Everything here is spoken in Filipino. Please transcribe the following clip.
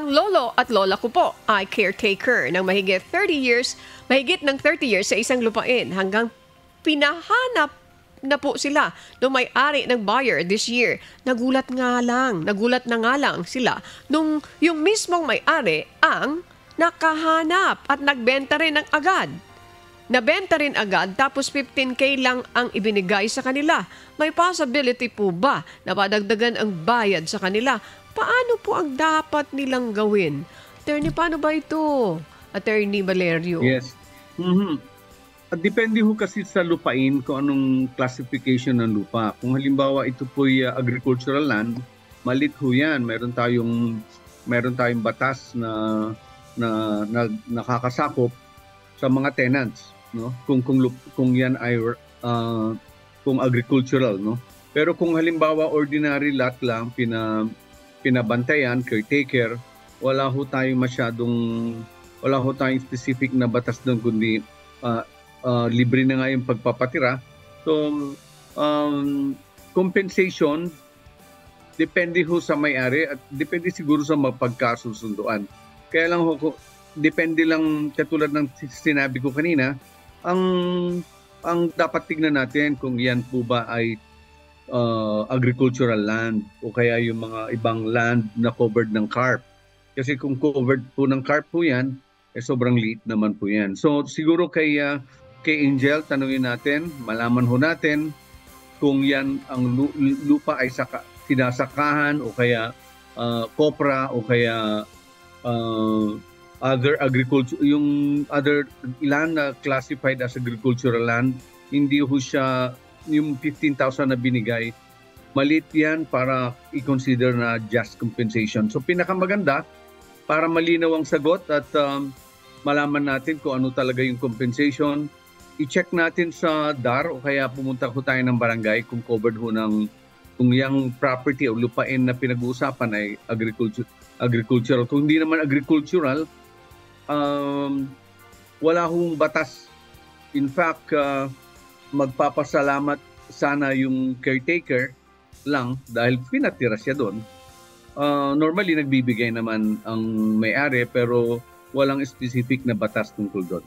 Ang lolo at lola ko po ay caretaker ng mahigit ng 30 years sa isang lupain hanggang pinahanap na po sila nung may-ari ng buyer this year. Nagulat na nga lang sila nung yung mismong may-ari ang nakahanap at nagbenta rin ng agad. Nabenta rin agad tapos 15K lang ang ibinigay sa kanila. May possibility po ba na padagdagan ang bayad sa kanila? Paano po ang dapat nilang gawin? Attorney, paano ba ito? Attorney Valerio. Yes. Depende ho kasi sa lupain kung anong classification ng lupa. Kung halimbawa ito po'y agricultural land, malit ho yan. Meron tayong batas na nakakasakop sa mga tenants, no? Kung yan ay kung agricultural, no? Pero kung halimbawa ordinary lot lang pinabantayan, caretaker, wala ho tayong specific na batas doon, kundi libre na nga yung pagpapatira. So, compensation, depende ho sa may-ari at depende siguro sa mapagkasusunduan. Kaya lang ho, depende lang, katulad ng sinabi ko kanina, ang dapat tignan natin kung yan po ba ay agricultural land o kaya yung mga ibang land na covered ng CARP. Kasi kung covered po ng CARP po yan, sobrang liit naman po yan. So siguro kay Angel, tanungin natin, malaman ho natin kung yan ang lupa ay sinasakahan o kaya kopra o kaya other agriculture, yung other land na classified as agricultural land, hindi ho siya yung 15,000 na binigay, maliit yan para i-consider na just compensation. So pinakamaganda, para malinaw ang sagot at malaman natin kung ano talaga yung compensation, i-check natin sa DAR o kaya pumunta ho tayo ng barangay kung covered ho kung yung property o lupain na pinag-uusapan ay agricultural. Kung hindi naman agricultural, wala hong batas. In fact, magpapasalamat sana yung caretaker lang dahil pinatira siya doon. Normally, nagbibigay naman ang may-ari pero walang specific na batas tungkol doon.